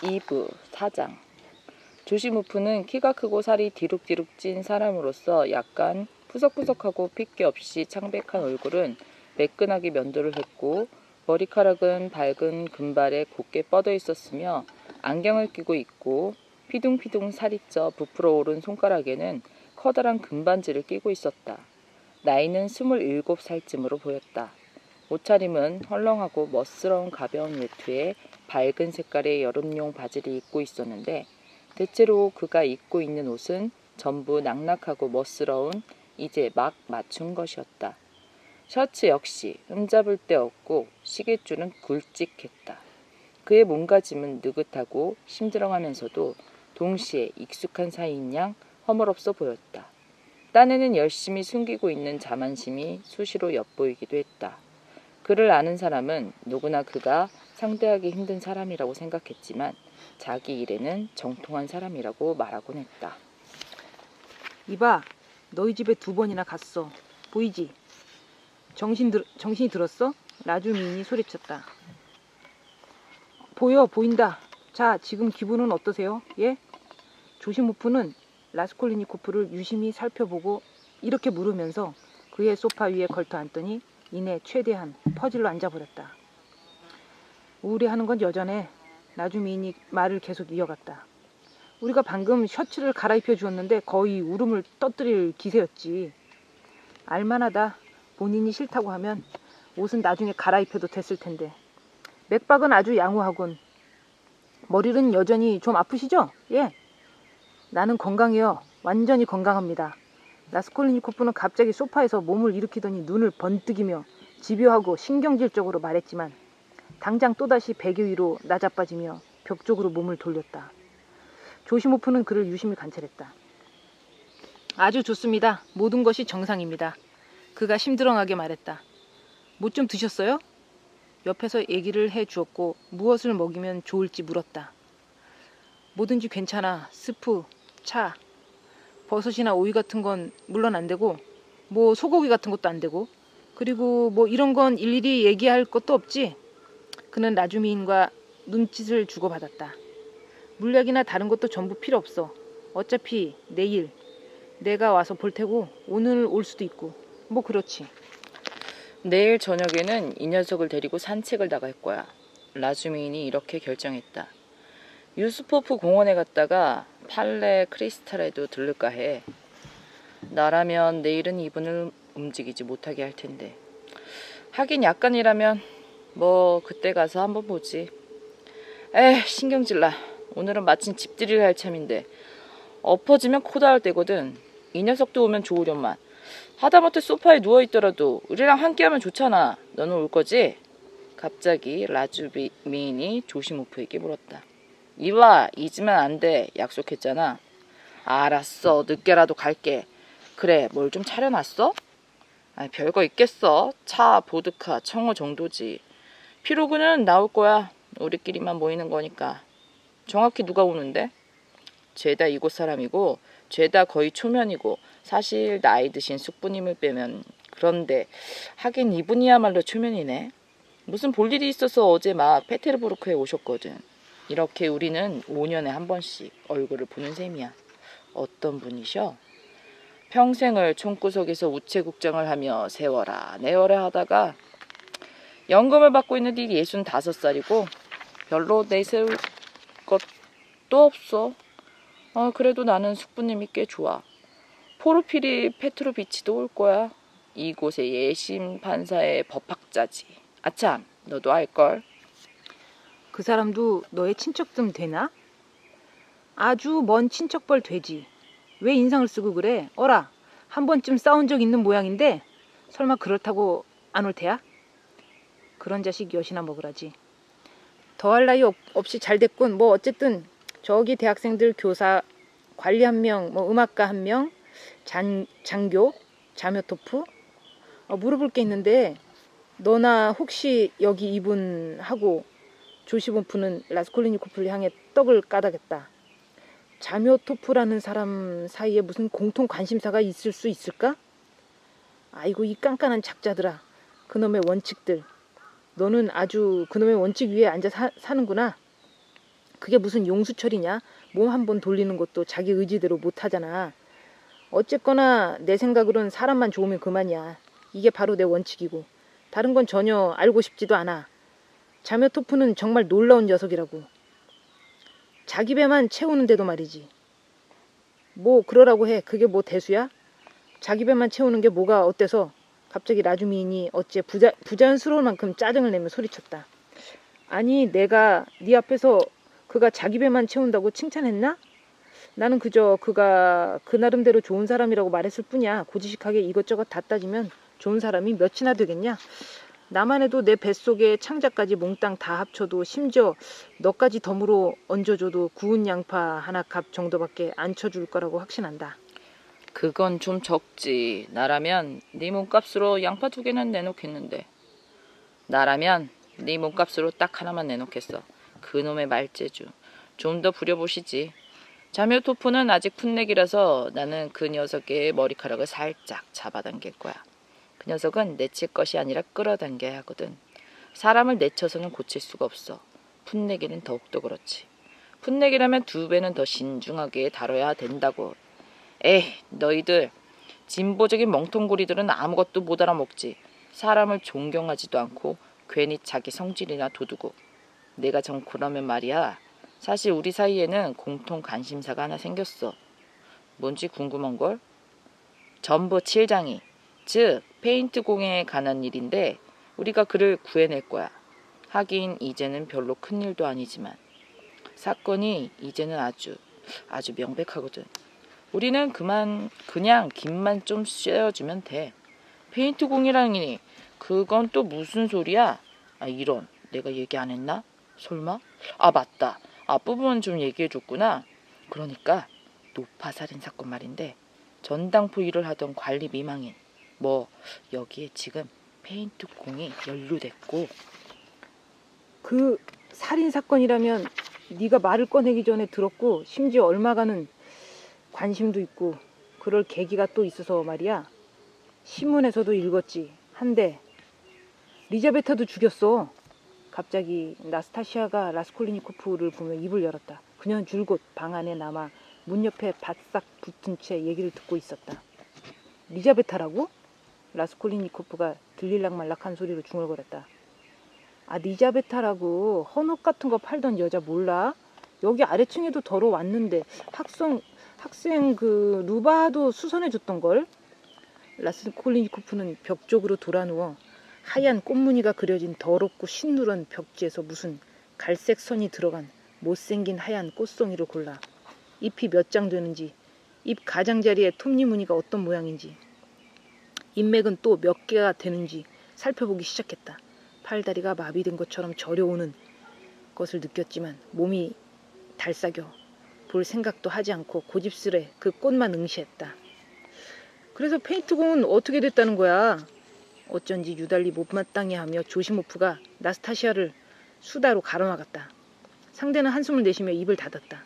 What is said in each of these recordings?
2부 사장. 조시무프는 키가 크고 살이 디룩디룩 찐 사람으로서 약간 푸석푸석하고 핏기 없이 창백한 얼굴은 매끈하게 면도를 했고 머리카락은 밝은 금발에 곱게 뻗어 있었으며 안경을 끼고 있고 피둥피둥 살이 쪄 부풀어 오른 손가락에는 커다란 금반지를 끼고 있었다. 나이는 27살쯤으로 보였다. 옷차림은 헐렁하고 멋스러운 가벼운 외투에 밝은 색깔의 여름용 바지를 입고 있었는데 대체로 그가 입고 있는 옷은 전부 낙낙하고 멋스러운 이제 막 맞춘 것이었다. 셔츠 역시 흠잡을 데 없고 시계줄은 굵직했다. 그의 몸가짐은 느긋하고 심드렁하면서도 동시에 익숙한 사이인 양 허물없어 보였다. 딴에는 열심히 숨기고 있는 자만심이 수시로 엿보이기도 했다. 그를 아는 사람은 누구나 그가 상대하기 힘든 사람이라고 생각했지만 자기 일에는 정통한 사람이라고 말하곤 했다. 이봐, 너희 집에 2번이나 갔어. 보이지? 정신이 들었어? 라주민이 소리쳤다. 보인다. 자, 지금 기분은 어떠세요? 예? 조시모프는 라스콜리니코프를 유심히 살펴보고 이렇게 물으면서 그의 소파 위에 걸터 앉더니 이내 최대한 퍼질러 앉아버렸다. 우울해하는 건 여전해. 나주민이 말을 계속 이어갔다. 우리가 방금 셔츠를 갈아입혀 주었는데 거의 울음을 떠뜨릴 기세였지. 알만하다. 본인이 싫다고 하면 옷은 나중에 갈아입혀도 됐을 텐데. 맥박은 아주 양호하군. 머리는 여전히 좀 아프시죠? 예. 나는 건강해요. 완전히 건강합니다. 라스콜리니코프는 갑자기 소파에서 몸을 일으키더니 눈을 번뜩이며 집요하고 신경질적으로 말했지만 당장 또다시 베개 위로 나자빠지며 벽 쪽으로 몸을 돌렸다. 조시모프는 그를 유심히 관찰했다. 아주 좋습니다. 모든 것이 정상입니다. 그가 심드렁하게 말했다. 뭐 좀 드셨어요? 옆에서 얘기를 해주었고 무엇을 먹이면 좋을지 물었다. 뭐든지 괜찮아. 스프, 차, 버섯이나 오이 같은 건 물론 안 되고 뭐 소고기 같은 것도 안 되고 그리고 뭐 이런 건 일일이 얘기할 것도 없지. 그는 라주미인과 눈짓을 주고받았다. 물약이나 다른 것도 전부 필요 없어. 어차피 내일 내가 와서 볼 테고 오늘 올 수도 있고 뭐 그렇지. 내일 저녁에는 이 녀석을 데리고 산책을 나갈 거야. 라주민이 이렇게 결정했다. 유스포프 공원에 갔다가 팔레 크리스탈에도 들를까 해. 나라면 내일은 이분을 움직이지 못하게 할 텐데. 하긴 약간이라면 뭐 그때 가서 한번 보지. 신경질나. 오늘은 마침 집들이를 할 참인데 엎어지면 코 닿을 때거든. 이 녀석도 오면 좋으련만. 하다못해 소파에 누워있더라도 우리랑 함께하면 좋잖아. 너는 올 거지? 갑자기 라주민이 조시모프에게 물었다. 이봐, 잊으면 안 돼. 약속했잖아. 알았어. 늦게라도 갈게. 그래, 뭘 좀 차려놨어? 별거 있겠어. 차, 보드카, 청어 정도지. 피로그는 나올 거야. 우리끼리만 모이는 거니까. 정확히 누가 오는데? 죄다 이곳 사람이고 죄다 거의 초면이고 사실 나이 드신 숙부님을 빼면. 그런데 하긴 이분이야말로 초면이네. 무슨 볼일이 있어서 어제 막 페테르부르크에 오셨거든. 이렇게 우리는 5년에 한 번씩 얼굴을 보는 셈이야. 어떤 분이셔? 평생을 총구석에서 우체국장을 하며 세워라 내워라 하다가 연금을 받고 있는 이 65살이고 별로 내세울 것도 없어. 그래도 나는 숙부님이 꽤 좋아. 포르피리 페트로비치도 올 거야. 이곳의 예심 판사의 법학자지. 아참, 너도 알걸? 그 사람도 너의 친척쯤 되나? 아주 먼 친척벌 되지. 왜 인상을 쓰고 그래? 어라, 한 번쯤 싸운 적 있는 모양인데 설마 그렇다고 안 올 테야? 그런 자식 엿이나 먹으라지. 더할 나위 없이 잘 됐군. 뭐 어쨌든 저기 대학생들 교사 관리 1명, 뭐 음악가 1명, 장교, 자묘토프. 물어볼 게 있는데 너나 혹시 여기 이분하고 조시모프는 라스콜리니코프를 향해 떡을 까다겠다. 자묘토프라는 사람 사이에 무슨 공통 관심사가 있을 수 있을까? 아이고 이 깐깐한 작자들아. 그놈의 원칙들. 너는 아주 그놈의 원칙 위에 앉아 사는구나. 그게 무슨 용수철이냐? 몸 한 번 돌리는 것도 자기 의지대로 못하잖아. 어쨌거나 내 생각으론 사람만 좋으면 그만이야. 이게 바로 내 원칙이고 다른 건 전혀 알고 싶지도 않아. 자묘토프는 정말 놀라운 녀석이라고. 자기 배만 채우는데도 말이지. 뭐 그러라고 해. 그게 뭐 대수야? 자기 배만 채우는 게 뭐가 어때서? 갑자기 라주미인이 어째 부자연스러울 만큼 짜증을 내며 소리쳤다. 아니 내가 네 앞에서 그가 자기 배만 채운다고 칭찬했나? 나는 그저 그가 그 나름대로 좋은 사람이라고 말했을 뿐이야. 고지식하게 이것저것 다 따지면 좋은 사람이 몇이나 되겠냐? 나만 해도 내 뱃속에 창자까지 몽땅 다 합쳐도 심지어 너까지 덤으로 얹어줘도 구운 양파 하나 값 정도밖에 안 쳐줄 거라고 확신한다. 그건 좀 적지. 나라면 네 몸값으로 양파 2개는 내놓겠는데. 나라면 네 몸값으로 딱 하나만 내놓겠어. 그놈의 말재주. 좀 더 부려보시지. 자묘토프는 아직 풋내기라서 나는 그 녀석의 머리카락을 살짝 잡아당길 거야. 그 녀석은 내칠 것이 아니라 끌어당겨야 하거든. 사람을 내쳐서는 고칠 수가 없어. 풋내기는 더욱더 그렇지. 풋내기라면 2배는 더 신중하게 다뤄야 된다고. 에이, 너희들 진보적인 멍텅구리들은 아무것도 못 알아먹지. 사람을 존경하지도 않고 괜히 자기 성질이나 도두고. 내가 정 그러면 말이야. 사실 우리 사이에는 공통 관심사가 하나 생겼어. 뭔지 궁금한걸? 전부 칠장이, 즉 페인트 공예에 관한 일인데 우리가 그를 구해낼 거야. 하긴 이제는 별로 큰일도 아니지만 사건이 이제는 아주 명백하거든. 우리는 그냥 김만 좀 씌워주면 돼. 페인트 공이라니 그건 또 무슨 소리야? 아 이런, 내가 얘기 안 했나? 설마? 아 맞다. 앞부분 좀 얘기해줬구나. 그러니까 노파살인 사건 말인데 전당포 일을 하던 관리 미망인 뭐 여기에 지금 페인트 공이 연루됐고. 그 살인 사건이라면 네가 말을 꺼내기 전에 들었고 심지어 얼마가는 관심도 있고 그럴 계기가 또 있어서 말이야. 신문에서도 읽었지. 한데 리자베타도 죽였어. 갑자기 나스타시아가 라스콜리니코프를 보며 입을 열었다. 그녀는 줄곧 방 안에 남아 문 옆에 바싹 붙은 채 얘기를 듣고 있었다. 리자베타라고? 라스콜리니코프가 들릴락말락한 소리로 중얼거렸다. 아 리자베타라고 헌옷 같은 거 팔던 여자 몰라? 여기 아래층에도 덜어 왔는데 학생 그 루바도 수선해줬던걸? 라스콜리니코프는 벽 쪽으로 돌아누워 하얀 꽃무늬가 그려진 더럽고 신누런 벽지에서 무슨 갈색 선이 들어간 못생긴 하얀 꽃송이를 골라 잎이 몇 장 되는지, 잎 가장자리에 톱니무늬가 어떤 모양인지, 잎맥은 또 몇 개가 되는지 살펴보기 시작했다. 팔다리가 마비된 것처럼 저려오는 것을 느꼈지만 몸이 달싹여 볼 생각도 하지 않고 고집스레 그 꽃만 응시했다. 그래서 페인트공은 어떻게 됐다는 거야? 어쩐지 유달리 못마땅해 하며 조시모프가 나스타시아를 수다로 가로막았다. 상대는 한숨을 내쉬며 입을 닫았다.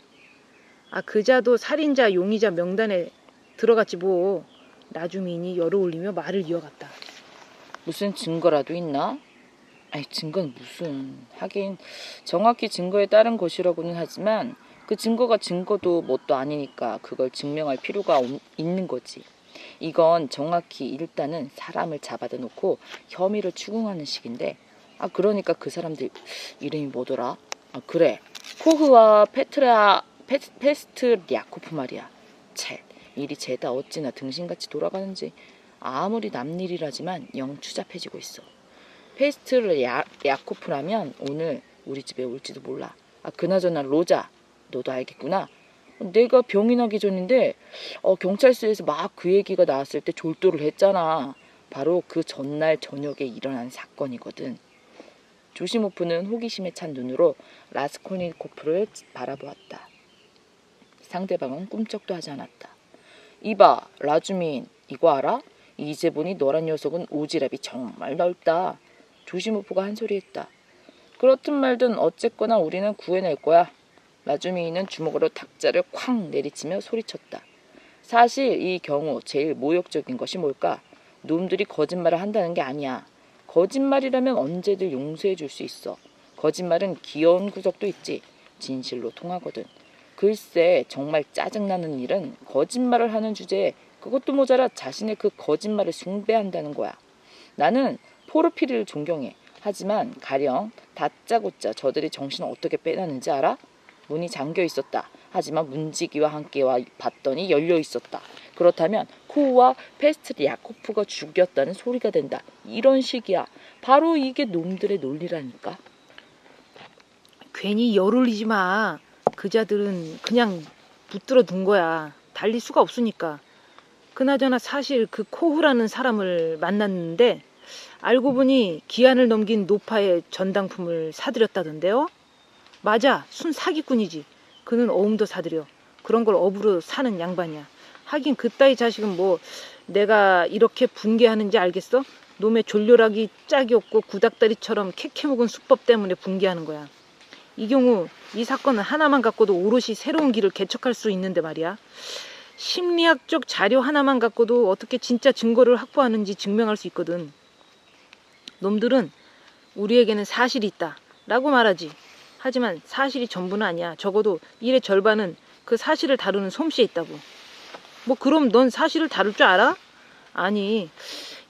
아 그자도 살인자 용의자 명단에 들어갔지 뭐. 라주민이 열어올리며 말을 이어갔다. 무슨 증거라도 있나? 아니 증거는 무슨. 하긴 정확히 증거에 따른 것이라고는 하지만 그 증거가 증거도 뭣도 아니니까 그걸 증명할 필요가 있는 거지. 이건 정확히 일단은 사람을 잡아다 놓고 혐의를 추궁하는 식인데, 아 그러니까 그 사람들 이름이 뭐더라? 아 그래, 코흐와 페스트리아코프 말이야. 쳇, 일이 죄다 어찌나 등신같이 돌아가는지. 아무리 남일이라지만 영 추잡해지고 있어. 페스트리아코프라면 오늘 우리 집에 올지도 몰라. 아 그나저나 로자, 너도 알겠구나. 내가 병이 나기 전인데 경찰서에서 막 그 얘기가 나왔을 때 졸도를 했잖아. 바로 그 전날 저녁에 일어난 사건이거든. 조시모프는 호기심에 찬 눈으로 라스콜니코프를 바라보았다. 상대방은 꿈쩍도 하지 않았다. 이봐 라주민, 이거 알아? 이제 보니 너란 녀석은 오지랖이 정말 넓다. 조시모프가 한 소리 했다. 그렇든 말든 어쨌거나 우리는 구해낼 거야. 라주미는 주먹으로 탁자를 쾅 내리치며 소리쳤다. 사실 이 경우 제일 모욕적인 것이 뭘까? 놈들이 거짓말을 한다는 게 아니야. 거짓말이라면 언제든 용서해 줄 수 있어. 거짓말은 귀여운 구석도 있지. 진실로 통하거든. 글쎄 정말 짜증나는 일은 거짓말을 하는 주제에 그것도 모자라 자신의 그 거짓말을 숭배한다는 거야. 나는 포르피리를 존경해. 하지만 가령 다짜고짜 저들이 정신을 어떻게 빼놨는지 알아? 문이 잠겨 있었다. 하지만 문지기와 함께 와 봤더니 열려 있었다. 그렇다면 코우와 페스트리아코프가 죽였다는 소리가 된다. 이런 식이야. 바로 이게 놈들의 논리라니까. 괜히 열 올리지 마. 그자들은 그냥 붙들어 둔 거야. 달릴 수가 없으니까. 그나저나 사실 그 코후라는 사람을 만났는데 알고 보니 기한을 넘긴 노파의 전당품을 사들였다던데요. 맞아, 순 사기꾼이지. 그는 어음도 사들여. 그런 걸 업으로 사는 양반이야. 하긴 그따위 자식은 뭐 내가 이렇게 분개하는지 알겠어? 놈의 졸려라기 짝이 없고 구닥다리처럼 캐캐묵은 수법 때문에 분개하는 거야. 이 경우 이 사건은 하나만 갖고도 오롯이 새로운 길을 개척할 수 있는데 말이야. 심리학적 자료 하나만 갖고도 어떻게 진짜 증거를 확보하는지 증명할 수 있거든. 놈들은 우리에게는 사실이 있다 라고 말하지. 하지만 사실이 전부는 아니야. 적어도 일의 절반은 그 사실을 다루는 솜씨에 있다고. 뭐 그럼 넌 사실을 다룰 줄 알아? 아니,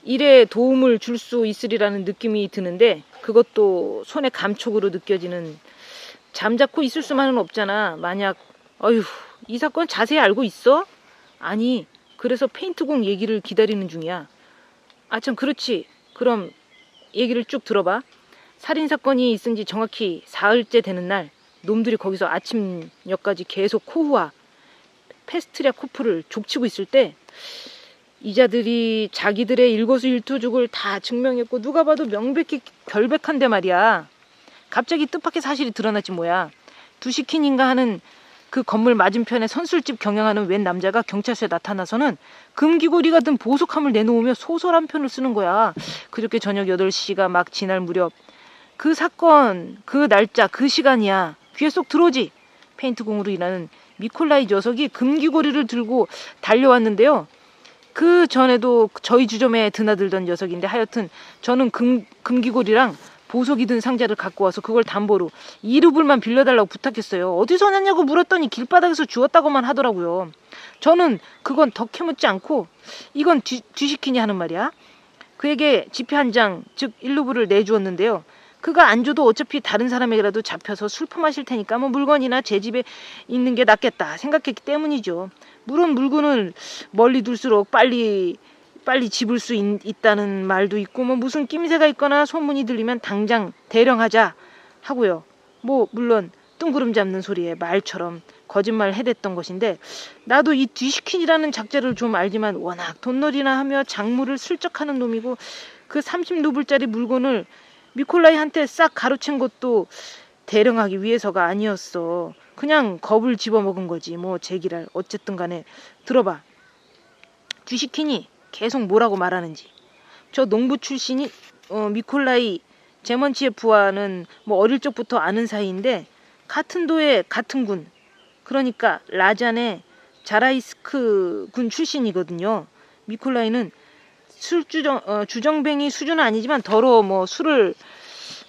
일에 도움을 줄 수 있으리라는 느낌이 드는데 그것도 손의 감촉으로 느껴지는. 잠자코 있을 수만은 없잖아. 만약 어휴 이 사건 자세히 알고 있어? 아니, 그래서 페인트공 얘기를 기다리는 중이야. 아 참 그렇지. 그럼 얘기를 쭉 들어봐. 살인사건이 있은 지 정확히 사흘째 되는 날 놈들이 거기서 아침녘까지 계속 코후와 페스트리아코프를 족치고 있을 때 이자들이 자기들의 일거수일투족을 다 증명했고 누가 봐도 명백히 결백한데 말이야. 갑자기 뜻밖의 사실이 드러났지 뭐야. 두시킨인가 하는 그 건물 맞은편에 선술집 경영하는 웬 남자가 경찰서에 나타나서는 금기고리가 든 보석함을 내놓으며 소설 한 편을 쓰는 거야. 그저께 저녁 8시가 막 지날 무렵 그 사건, 그 날짜, 그 시간이야. 귀에 쏙 들어오지? 페인트공으로 일하는 미콜라이 녀석이 금기고리를 들고 달려왔는데요. 그 전에도 저희 주점에 드나들던 녀석인데 하여튼 저는 금기고리랑 보석이 든 상자를 갖고 와서 그걸 담보로 2루블만 빌려달라고 부탁했어요. 어디서 났냐고 물었더니 길바닥에서 주웠다고만 하더라고요. 저는 그건 더 캐묻지 않고 이건 뒤시키니 하는 말이야. 그에게 지폐 한 장, 즉 1루블을 내주었는데요. 그가 안 줘도 어차피 다른 사람에게라도 잡혀서 술퍼 마실 테니까 뭐 물건이나 제 집에 있는 게 낫겠다 생각했기 때문이죠. 물론 물건을 멀리 둘수록 빨리 집을 수 있다는 말도 있고 뭐 무슨 낌새가 있거나 소문이 들리면 당장 대령하자 하고요. 뭐 물론 뜬구름 잡는 소리에 말처럼 거짓말 해댔던 것인데 나도 이 뒤시킨이라는 작자를 좀 알지만 워낙 돈놀이나 하며 작물을 슬쩍하는 놈이고 그 30루블짜리 물건을 미콜라이한테 싹 가로챈 것도 대령하기 위해서가 아니었어. 그냥 겁을 집어먹은 거지. 뭐 제기랄. 어쨌든 간에 들어봐. 뒤시킨이 계속 뭐라고 말하는지. 저 농부 출신이 미콜라이 제먼치에프와는 뭐 어릴 적부터 아는 사이인데 같은 도에 같은 군. 그러니까 라잔의 자라이스크 군 출신이거든요. 미콜라이는 주정뱅이 수준은 아니지만 더러 뭐 술을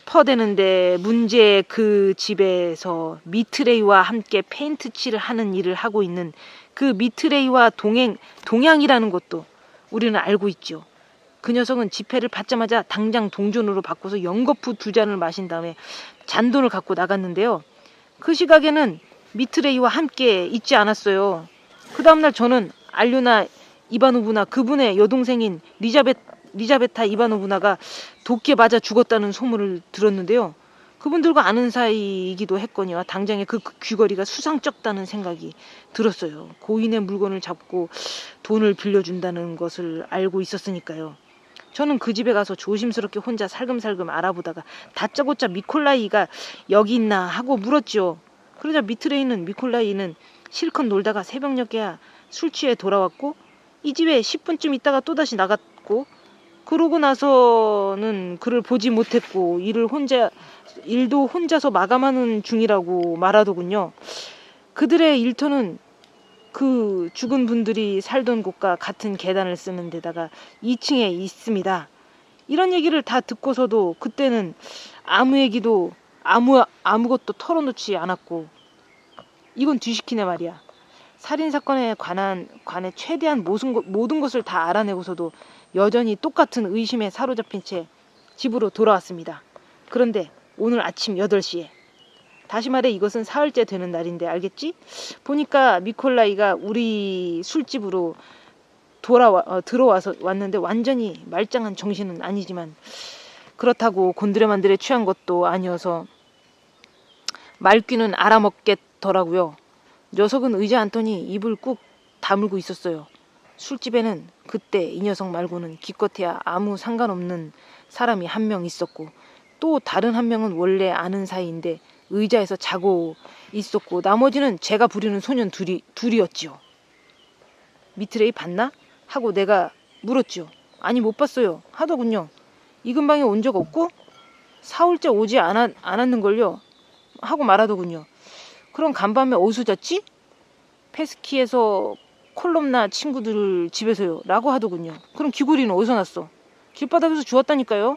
퍼대는데 문제 그 집에서 미트레이와 함께 페인트 칠을 하는 일을 하고 있는 그 미트레이와 동양이라는 것도 우리는 알고 있죠. 그 녀석은 지폐를 받자마자 당장 동전으로 바꿔서 연거푸 2잔을 마신 다음에 잔돈을 갖고 나갔는데요. 그 시각에는 미트레이와 함께 있지 않았어요. 그 다음날 저는 알류나 이바노브나 그분의 여동생인 리자베타 이바노브나가 도끼에 맞아 죽었다는 소문을 들었는데요. 그분들과 아는 사이이기도 했거니와 당장에 그 귀걸이가 수상쩍다는 생각이 들었어요. 고인의 물건을 잡고 돈을 빌려준다는 것을 알고 있었으니까요. 저는 그 집에 가서 조심스럽게 혼자 살금살금 알아보다가 다짜고짜 미콜라이가 여기 있나 하고 물었죠. 그러자 미콜라이는 실컷 놀다가 새벽녘에야 술 취해 돌아왔고 이 집에 10분쯤 있다가 또다시 나갔고 그러고 나서는 그를 보지 못했고 일도 혼자서 마감하는 중이라고 말하더군요. 그들의 일터는 그 죽은 분들이 살던 곳과 같은 계단을 쓰는 데다가 2층에 있습니다. 이런 얘기를 다 듣고서도 그때는 아무 얘기도 아무것도 털어놓지 않았고, 이건 뒤시키네 말이야. 살인사건에 관해 최대한 모든 것을 다 알아내고서도 여전히 똑같은 의심에 사로잡힌 채 집으로 돌아왔습니다. 그런데 오늘 아침 8시에, 다시 말해 이것은 사흘째 되는 날인데 알겠지? 보니까 미콜라이가 우리 술집으로 들어와서 왔는데 완전히 말짱한 정신은 아니지만 그렇다고 곤드레만드레 취한 것도 아니어서 말귀는 알아먹겠더라고요. 녀석은 의자 앉더니 입을 꾹 다물고 있었어요. 술집에는 그때 이 녀석 말고는 기껏해야 아무 상관없는 사람이 한 명 있었고, 또 다른 한 명은 원래 아는 사이인데 의자에서 자고 있었고, 나머지는 제가 부르는 소년 둘이었지요. 미트레이 봤나? 하고 내가 물었지요. 아니 못 봤어요 하더군요. 이 근방에 온 적 없고 사흘째 오지 않았는걸요 하고 말하더군요. 그럼 간밤에 어디서 잤지? 페스키에서 콜롬나 친구들 집에서요 라고 하더군요. 그럼 귀고리는 어디서 났어? 길바닥에서 주웠다니까요.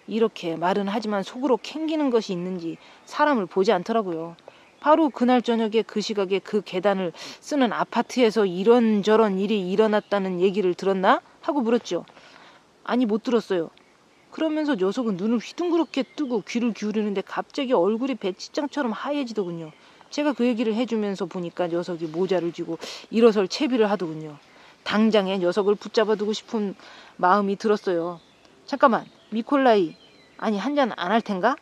이렇게 말은 하지만 속으로 캥기는 것이 있는지 사람을 보지 않더라고요. 바로 그날 저녁에 그 시각에 그 계단을 쓰는 아파트에서 이런저런 일이 일어났다는 얘기를 들었나? 하고 물었죠. 아니 못 들었어요. 그러면서 녀석은 눈을 휘둥그렇게 뜨고 귀를 기울이는데 갑자기 얼굴이 배치장처럼 하얘지더군요. 제가 그 얘기를 해주면서 보니까 녀석이 모자를 쥐고 일어설 채비를 하더군요. 당장에 녀석을 붙잡아두고 싶은 마음이 들었어요. 잠깐만, 미콜라이, 아니 한잔 안 할 텐가?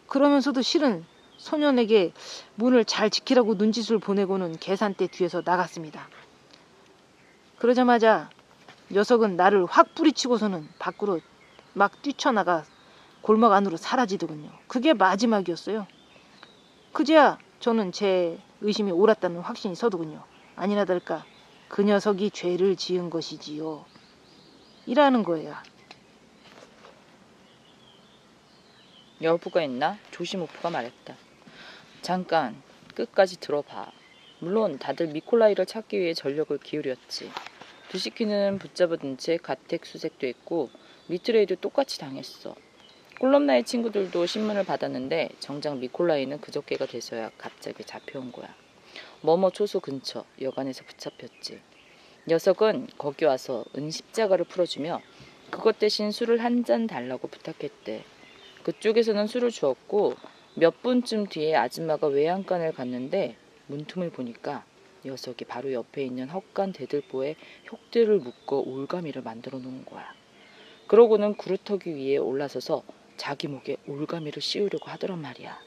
그러면서도 실은 소년에게 문을 잘 지키라고 눈짓을 보내고는 계산대 뒤에서 나갔습니다. 그러자마자 녀석은 나를 확 뿌리치고서는 밖으로 막 뛰쳐나가 골목 안으로 사라지더군요. 그게 마지막이었어요. 그제야 저는 제 의심이 옳았다는 확신이 서더군요. 아니나 다를까 그 녀석이 죄를 지은 것이지요. 이라는 거예요. 여부가 있나? 조시모프가 말했다. 잠깐 끝까지 들어봐. 물론 다들 미콜라이를 찾기 위해 전력을 기울였지. 두시키는 붙잡아둔 채 가택수색도 했고 미트레이도 똑같이 당했어. 콜롬나의 친구들도 신문을 받았는데 정작 미콜라이는 그저께가 돼서야 갑자기 잡혀온 거야. 머머 초소 근처 여관에서 붙잡혔지. 녀석은 거기 와서 은십자가를 풀어주며 그것 대신 술을 한 잔 달라고 부탁했대. 그쪽에서는 술을 주었고 몇 분쯤 뒤에 아줌마가 외양간을 갔는데 문틈을 보니까 녀석이 바로 옆에 있는 헛간 대들보에 혁대를 묶어 올가미를 만들어 놓은 거야. 그러고는 구루터기 위에 올라서서 자기 목에 올가미를 씌우려고 하더란 말이야.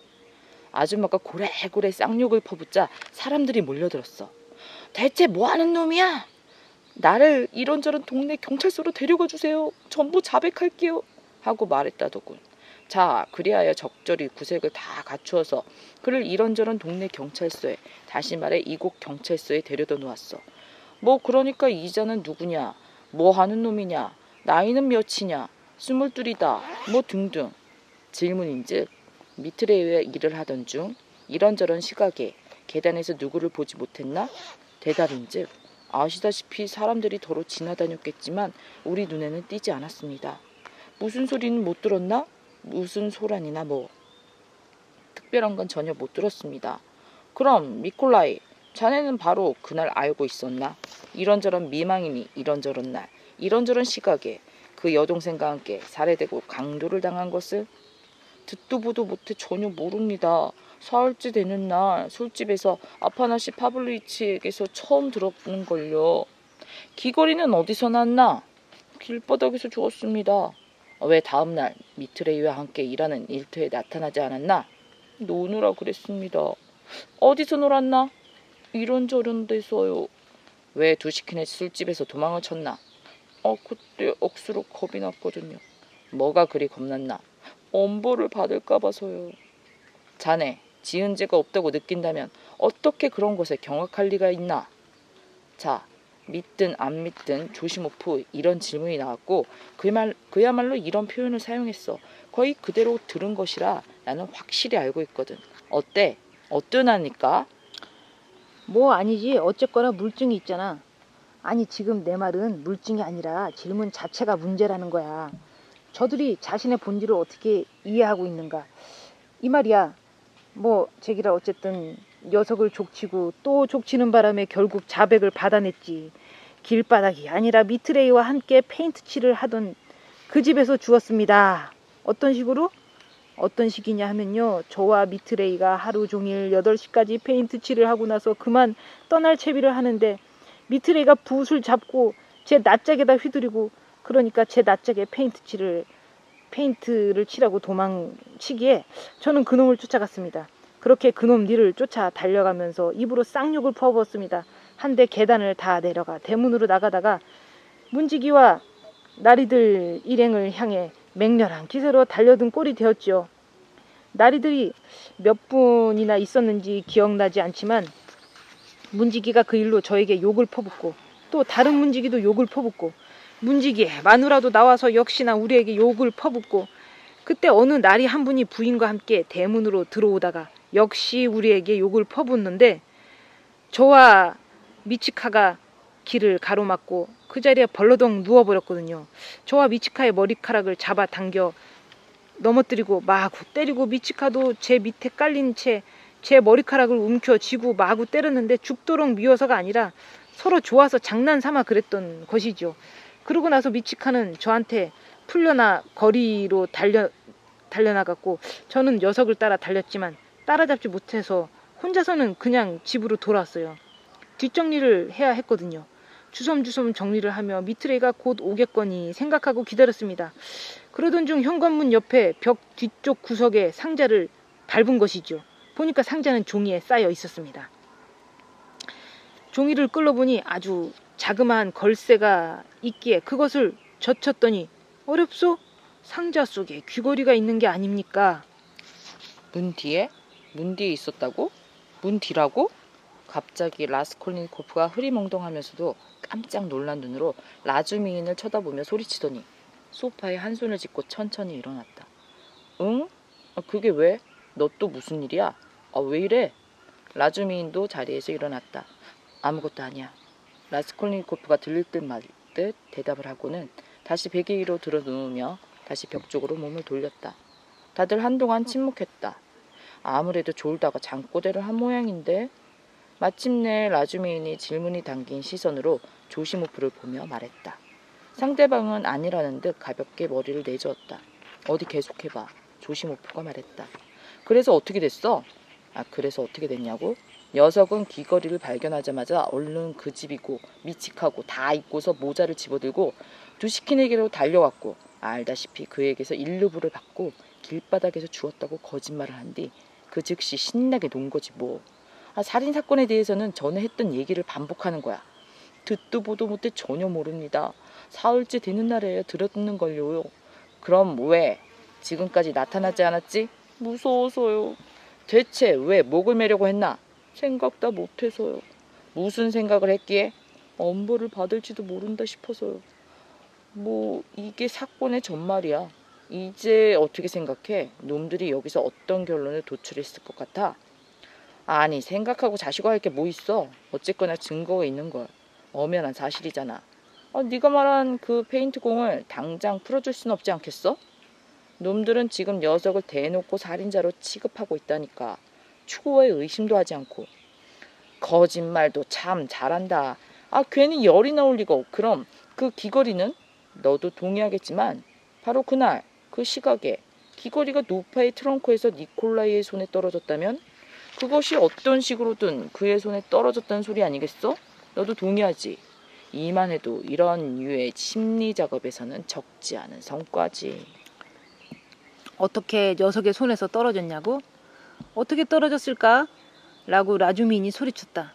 아줌마가 고래고래 쌍욕을 퍼붓자 사람들이 몰려들었어. 대체 뭐하는 놈이야? 나를 이런저런 동네 경찰서로 데려가 주세요. 전부 자백할게요. 하고 말했다더군. 자, 그리하여 적절히 구색을 다 갖추어서 그를 이런저런 동네 경찰서에, 다시 말해 이곳 경찰서에 데려다 놓았어. 뭐 그러니까 이자는 누구냐, 뭐 하는 놈이냐, 나이는 몇이냐, 22이다, 뭐 등등. 질문인즉 미트레이에 일을 하던 중 이런저런 시각에 계단에서 누구를 보지 못했나? 대답인즉 아시다시피 사람들이 더러 지나다녔겠지만 우리 눈에는 띄지 않았습니다. 무슨 소리는 못 들었나? 무슨 소란이나 뭐 특별한 건 전혀 못 들었습니다. 그럼 미콜라이, 자네는 바로 그날 알고 있었나? 이런저런 미망인이 이런저런 날 이런저런 시각에 그 여동생과 함께 살해되고 강도를 당한 것을? 듣도 보도 못해 전혀 모릅니다. 사흘째 되는 날 술집에서 아파나시 파블리치에게서 처음 들었는걸요. 귀걸이는 어디서 났나? 길바닥에서 주웠습니다. 왜 다음날 미트레이와 함께 일하는 일터에 나타나지 않았나? 노느라 그랬습니다. 어디서 놀았나? 이런저런 데서요. 왜 두시킨의 술집에서 도망을 쳤나? 그때 억수로 겁이 났거든요. 뭐가 그리 겁났나? 엄벌을 받을까 봐서요. 자네, 지은 죄가 없다고 느낀다면 어떻게 그런 것에 경악할 리가 있나? 자, 믿든 안 믿든 조시모프 이런 질문이 나왔고 그야말로 이런 표현을 사용했어. 거의 그대로 들은 것이라 나는 확실히 알고 있거든. 어때? 어떠나니까? 뭐 아니지. 어쨌거나 물증이 있잖아. 아니 지금 내 말은 물증이 아니라 질문 자체가 문제라는 거야. 저들이 자신의 본질을 어떻게 이해하고 있는가. 이 말이야. 뭐 제기라 어쨌든 녀석을 족치고 또 족치는 바람에 결국 자백을 받아냈지. 길바닥이 아니라 미트레이와 함께 페인트 칠을 하던 그 집에서 주었습니다. 어떤 식으로? 어떤 식이냐 하면요. 저와 미트레이가 하루 종일 8시까지 페인트 칠을 하고 나서 그만 떠날 채비를 하는데 미트레이가 붓을 잡고 제 낯짝에다 휘두르고 그러니까 제 낯짝에 페인트를 칠하고 도망치기에 저는 그놈을 쫓아갔습니다. 그렇게 그놈 뒤를 쫓아 달려가면서 입으로 쌍욕을 퍼부었습니다. 한데 계단을 다 내려가 대문으로 나가다가 문지기와 나리들 일행을 향해 맹렬한 기세로 달려든 꼴이 되었지요. 나리들이 몇 분이나 있었는지 기억나지 않지만 문지기가 그 일로 저에게 욕을 퍼붓고 또 다른 문지기도 욕을 퍼붓고 문지기의 마누라도 나와서 역시나 우리에게 욕을 퍼붓고 그때 어느 나리 한 분이 부인과 함께 대문으로 들어오다가 역시 우리에게 욕을 퍼붓는데 저와 미치카가 길을 가로막고 그 자리에 벌러덩 누워버렸거든요. 저와 미치카의 머리카락을 잡아 당겨 넘어뜨리고 마구 때리고 미치카도 제 밑에 깔린 채 제 머리카락을 움켜쥐고 마구 때렸는데 죽도록 미워서가 아니라 서로 좋아서 장난삼아 그랬던 것이죠. 그러고 나서 미치카는 저한테 풀려나 거리로 달려나갔고 저는 녀석을 따라 달렸지만 따라잡지 못해서 혼자서는 그냥 집으로 돌아왔어요. 뒷정리를 해야 했거든요. 주섬주섬 정리를 하며 미트레이가 곧 오겠거니 생각하고 기다렸습니다. 그러던 중 현관문 옆에 벽 뒤쪽 구석에 상자를 밟은 것이죠. 보니까 상자는 종이에 쌓여 있었습니다. 종이를 끌어보니 아주 자그마한 걸쇠가 있기에 그것을 젖혔더니 어렵소? 상자 속에 귀걸이가 있는 게 아닙니까? 문 뒤에? 문 뒤에 있었다고? 문 뒤라고? 갑자기 라스콜니코프가 흐리멍덩하면서도 깜짝 놀란 눈으로 라주미인을 쳐다보며 소리치더니 소파에 한 손을 짚고 천천히 일어났다. 응? 그게 왜? 너 또 무슨 일이야? 왜 이래? 라주미인도 자리에서 일어났다. 아무것도 아니야. 라스콜니코프가 들릴 듯 말 듯 대답을 하고는 다시 베개 위로 들어누우며 다시 벽 쪽으로 몸을 돌렸다. 다들 한동안 침묵했다. 아무래도 졸다가 잠꼬대를 한 모양인데. 마침내 라주미인이 질문이 담긴 시선으로 조시모프를 보며 말했다. 상대방은 아니라는 듯 가볍게 머리를 내저었다. 어디 계속해봐. 조시모프가 말했다. 그래서 어떻게 됐어? 그래서 어떻게 됐냐고? 녀석은 귀걸이를 발견하자마자 얼른 그 집이고 미치카고 다 입고서 모자를 집어들고 두시키네게로 달려갔고 알다시피 그에게서 일루부를 받고 길바닥에서 주웠다고 거짓말을 한 뒤 그 즉시 신나게 논 거지 뭐. 살인사건에 대해서는 전에 했던 얘기를 반복하는 거야. 듣도 보도 못해 전혀 모릅니다. 사흘째 되는 날에 들었는 걸요. 그럼 왜? 지금까지 나타나지 않았지? 무서워서요. 대체 왜 목을 매려고 했나? 생각 다 못해서요. 무슨 생각을 했기에? 엄벌을 받을지도 모른다 싶어서요. 뭐 이게 사건의 전말이야. 이제 어떻게 생각해? 놈들이 여기서 어떤 결론을 도출했을 것 같아? 아니 생각하고 자시고 할 게 뭐 있어. 어쨌거나 증거가 있는 걸. 엄연한 사실이잖아. 네가 말한 그 페인트 공을 당장 풀어줄 순 없지 않겠어? 놈들은 지금 녀석을 대놓고 살인자로 취급하고 있다니까. 추구에 의심도 하지 않고. 거짓말도 참 잘한다. 괜히 열이 나올 리가. 그럼 그 귀걸이는? 너도 동의하겠지만 바로 그날 그 시각에 귀걸이가 노파의 트렁크에서 니콜라이의 손에 떨어졌다면 그것이 어떤 식으로든 그의 손에 떨어졌다는 소리 아니겠어? 너도 동의하지? 이만 해도 이런 류의 심리 작업에서는 적지 않은 성과지. 어떻게 녀석의 손에서 떨어졌냐고? 어떻게 떨어졌을까? 라고 라주민이 소리쳤다.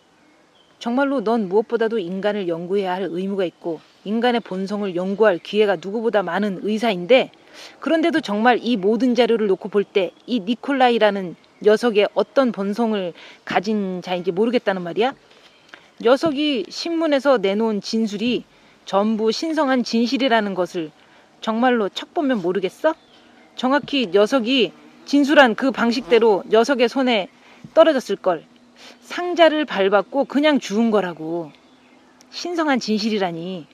정말로 넌 무엇보다도 인간을 연구해야 할 의무가 있고 인간의 본성을 연구할 기회가 누구보다 많은 의사인데 그런데도 정말 이 모든 자료를 놓고 볼 때 이 니콜라이라는 녀석의 어떤 본성을 가진 자인지 모르겠다는 말이야? 녀석이 신문에서 내놓은 진술이 전부 신성한 진실이라는 것을 정말로 척 보면 모르겠어? 정확히 녀석이 진술한 그 방식대로 녀석의 손에 떨어졌을 걸. 상자를 밟았고 그냥 죽은 거라고. 신성한 진실이라니.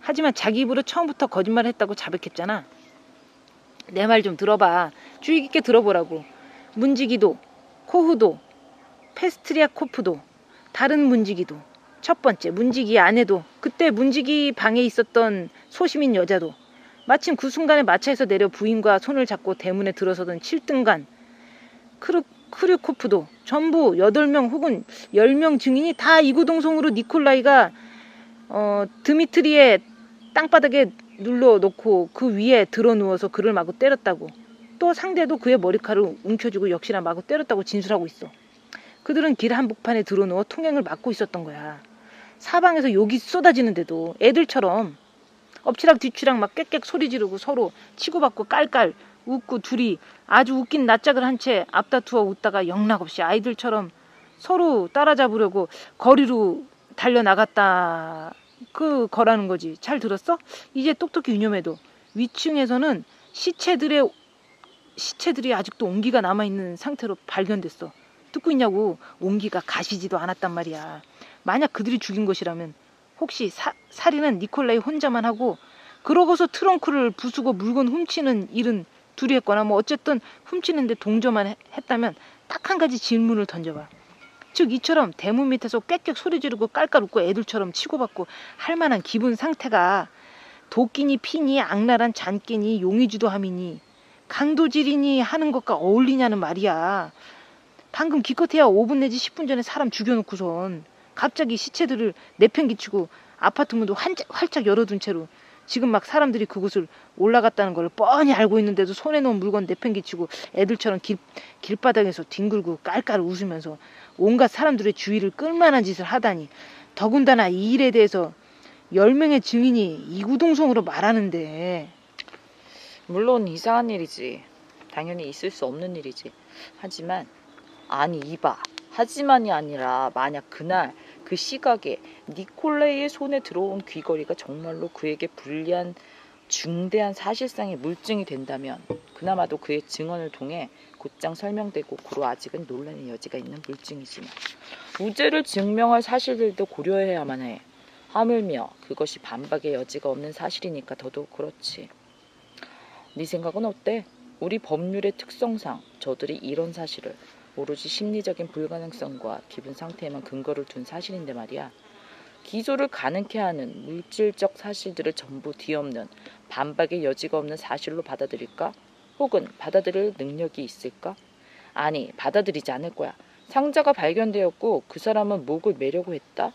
하지만 자기 입으로 처음부터 거짓말을 했다고 자백했잖아. 내 말 좀 들어봐. 주의 깊게 들어보라고. 문지기도, 코후도, 페스트리아코프도, 다른 문지기도, 첫 번째 문지기 아내도, 그때 문지기 방에 있었던 소시민 여자도, 마침 그 순간에 마차에서 내려 부인과 손을 잡고 대문에 들어서던 7등간 크류코프도, 전부 8명 혹은 10명 증인이 다 이구동성으로 니콜라이가 드미트리의 땅바닥에 눌러놓고 그 위에 드러누워서 그를 마구 때렸다고. 또 상대도 그의 머리카락을 움켜쥐고 역시나 마구 때렸다고 진술하고 있어. 그들은 길 한복판에 드러누워 통행을 막고 있었던 거야. 사방에서 욕이 쏟아지는데도 애들처럼 엎치락 뒤치락 막 꽥꽥 소리 지르고 서로 치고받고 깔깔 웃고 둘이 아주 웃긴 낯짝을 한 채 앞다투어 웃다가 영락없이 아이들처럼 서로 따라잡으려고 거리로 달려나갔다. 그 거라는 거지. 잘 들었어? 이제 똑똑히 유념해도 위층에서는 시체들이 아직도 온기가 남아있는 상태로 발견됐어. 듣고 있냐고. 온기가 가시지도 않았단 말이야. 만약 그들이 죽인 것이라면 혹시 살인은 니콜라이 혼자만 하고 그러고서 트렁크를 부수고 물건 훔치는 일은 둘이 했거나 뭐 어쨌든 훔치는데 동조만 했다면 딱 한 가지 질문을 던져봐. 즉 이처럼 대문 밑에서 꽥꽥 소리 지르고 깔깔 웃고 애들처럼 치고받고 할 만한 기분 상태가 도끼니 피니 악랄한 잔깨니 용의주도함이니 강도질이니 하는 것과 어울리냐는 말이야. 방금 기껏해야 5분 내지 10분 전에 사람 죽여놓고선 갑자기 시체들을 내팽개치고 아파트 문도 활짝 열어둔 채로 지금 막 사람들이 그곳을 올라갔다는 걸 뻔히 알고 있는데도 손에 놓은 물건 내팽개치고 애들처럼 길바닥에서 뒹굴고 깔깔 웃으면서 온갖 사람들의 주의를 끌만한 짓을 하다니. 더군다나 이 일에 대해서 10명의 증인이 이구동성으로 말하는데. 물론 이상한 일이지. 당연히 있을 수 없는 일이지. 하지만 아니 이봐. 하지만이 아니라 만약 그날 그 시각에 니콜라이의 손에 들어온 귀걸이가 정말로 그에게 불리한 중대한 사실상의 물증이 된다면 그나마도 그의 증언을 통해 곧장 설명되고 고로 아직은 논란의 여지가 있는 물증이지만 무죄를 증명할 사실들도 고려해야만 해. 하물며 그것이 반박의 여지가 없는 사실이니까 더더욱 그렇지. 네 생각은 어때? 우리 법률의 특성상 저들이 이런 사실을 오로지 심리적인 불가능성과 기분 상태에만 근거를 둔 사실인데 말이야. 기소를 가능케 하는 물질적 사실들을 전부 뒤엎는 반박의 여지가 없는 사실로 받아들일까? 혹은 받아들일 능력이 있을까? 아니, 받아들이지 않을 거야. 상자가 발견되었고 그 사람은 목을 매려고 했다?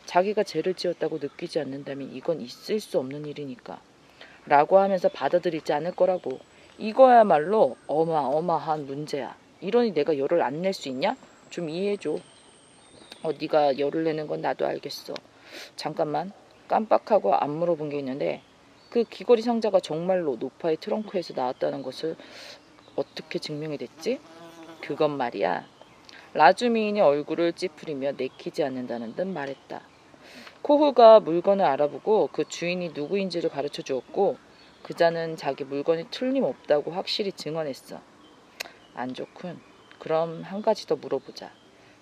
자기가 죄를 지었다고 느끼지 않는다면 이건 있을 수 없는 일이니까. 라고 하면서 받아들이지 않을 거라고. 이거야말로 어마어마한 문제야. 이러니 내가 열을 안 낼 수 있냐? 좀 이해해줘. 네가 열을 내는 건 나도 알겠어. 잠깐만, 깜빡하고 안 물어본 게 있는데 그 귀걸이 상자가 정말로 노파의 트렁크에서 나왔다는 것을 어떻게 증명이 됐지? 그건 말이야. 라주미인이 얼굴을 찌푸리며 내키지 않는다는 듯 말했다. 코후가 물건을 알아보고 그 주인이 누구인지를 가르쳐 주었고 그자는 자기 물건이 틀림없다고 확실히 증언했어. 안 좋군. 그럼 한 가지 더 물어보자.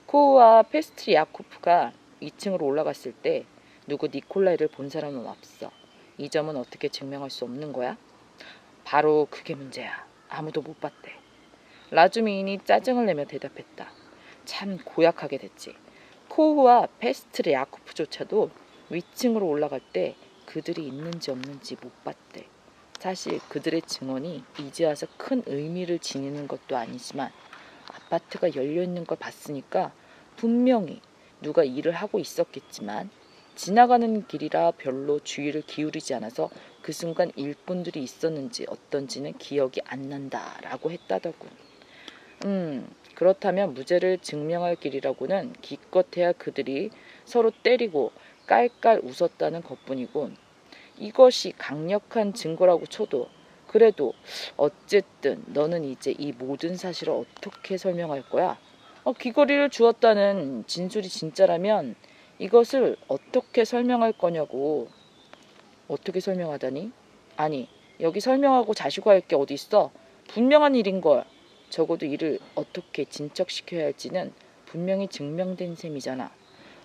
코우와 페스트리아코프가 2층으로 올라갔을 때 누구 니콜라이를 본 사람은 없어. 이 점은 어떻게 증명할 수 없는 거야? 바로 그게 문제야. 아무도 못 봤대. 라주미인이 짜증을 내며 대답했다. 참 고약하게 됐지. 코우와 페스트리아코프조차도 위층으로 올라갈 때 그들이 있는지 없는지 못 봤대. 사실 그들의 증언이 이제 와서 큰 의미를 지니는 것도 아니지만 아파트가 열려있는 걸 봤으니까 분명히 누가 일을 하고 있었겠지만 지나가는 길이라 별로 주의를 기울이지 않아서 그 순간 일꾼들이 있었는지 어떤지는 기억이 안 난다라고 했다더군. 그렇다면 무죄를 증명할 길이라고는 기껏해야 그들이 서로 때리고 깔깔 웃었다는 것뿐이군. 이것이 강력한 증거라고 쳐도 그래도 어쨌든 너는 이제 이 모든 사실을 어떻게 설명할 거야? 귀걸이를 주었다는 진술이 진짜라면 이것을 어떻게 설명할 거냐고. 어떻게 설명하다니? 아니, 여기 설명하고 자시고 할 게 어디 있어? 분명한 일인걸. 적어도 이를 어떻게 진척시켜야 할지는 분명히 증명된 셈이잖아.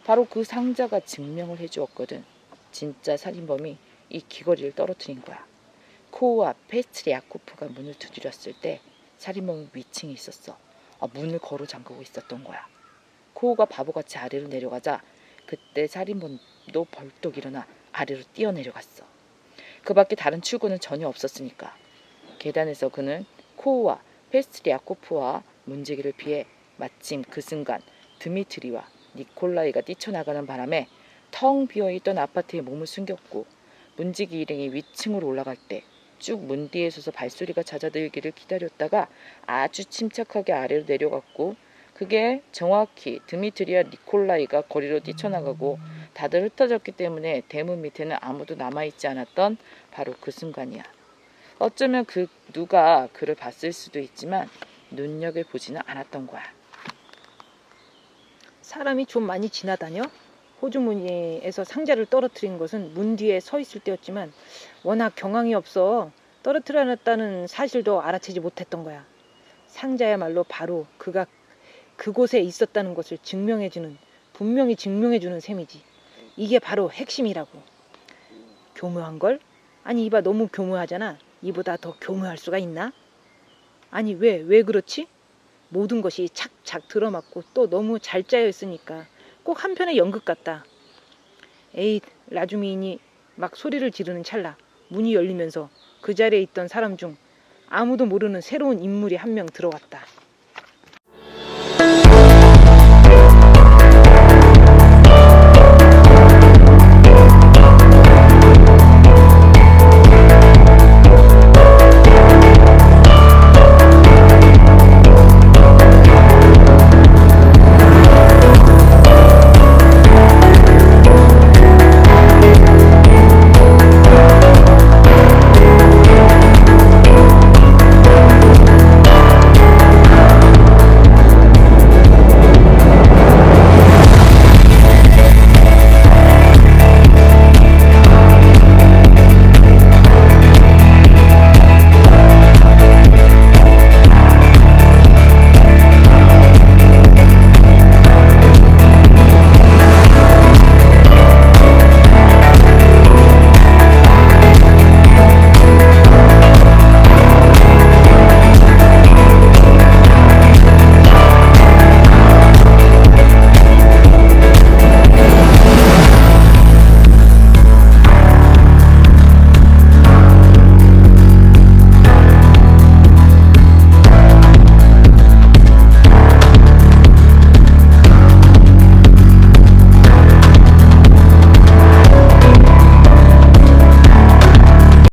바로 그 상자가 증명을 해주었거든. 진짜 살인범이 이 귀걸이를 떨어뜨린 거야. 코우와 페스트리아코프가 문을 두드렸을 때 살인범은 위층에 있었어. 문을 걸어 잠그고 있었던 거야. 코우가 바보같이 아래로 내려가자 그때 살인범도 벌떡 일어나 아래로 뛰어내려갔어. 그 밖에 다른 출구는 전혀 없었으니까. 계단에서 그는 코우와 페스트리아코프와 문지기를 피해 마침 그 순간 드미트리와 니콜라이가 뛰쳐나가는 바람에 텅 비어있던 아파트에 몸을 숨겼고, 문지기 일행이 위층으로 올라갈 때 쭉 문 뒤에 서서 발소리가 잦아들기를 기다렸다가 아주 침착하게 아래로 내려갔고, 그게 정확히 드미트리와 니콜라이가 거리로 뛰쳐나가고 다들 흩어졌기 때문에 대문 밑에는 아무도 남아있지 않았던 바로 그 순간이야. 어쩌면 누가 그를 봤을 수도 있지만 눈여겨보지는 않았던 거야. 사람이 좀 많이 지나다녀? 호주머니에서 상자를 떨어뜨린 것은 문 뒤에 서 있을 때였지만 워낙 경황이 없어 떨어뜨려놨다는 사실도 알아채지 못했던 거야. 상자야말로 바로 그가 그곳에 있었다는 것을 분명히 증명해주는 셈이지. 이게 바로 핵심이라고. 교묘한걸? 아니 이봐, 너무 교묘하잖아. 이보다 더 교묘할 수가 있나? 아니 왜 그렇지? 모든 것이 착착 들어맞고 또 너무 잘 짜여 있으니까 꼭 한편의 연극 같다. 에잇, 라주미인이 막 소리를 지르는 찰나 문이 열리면서 그 자리에 있던 사람 중 아무도 모르는 새로운 인물이 한 명 들어왔다.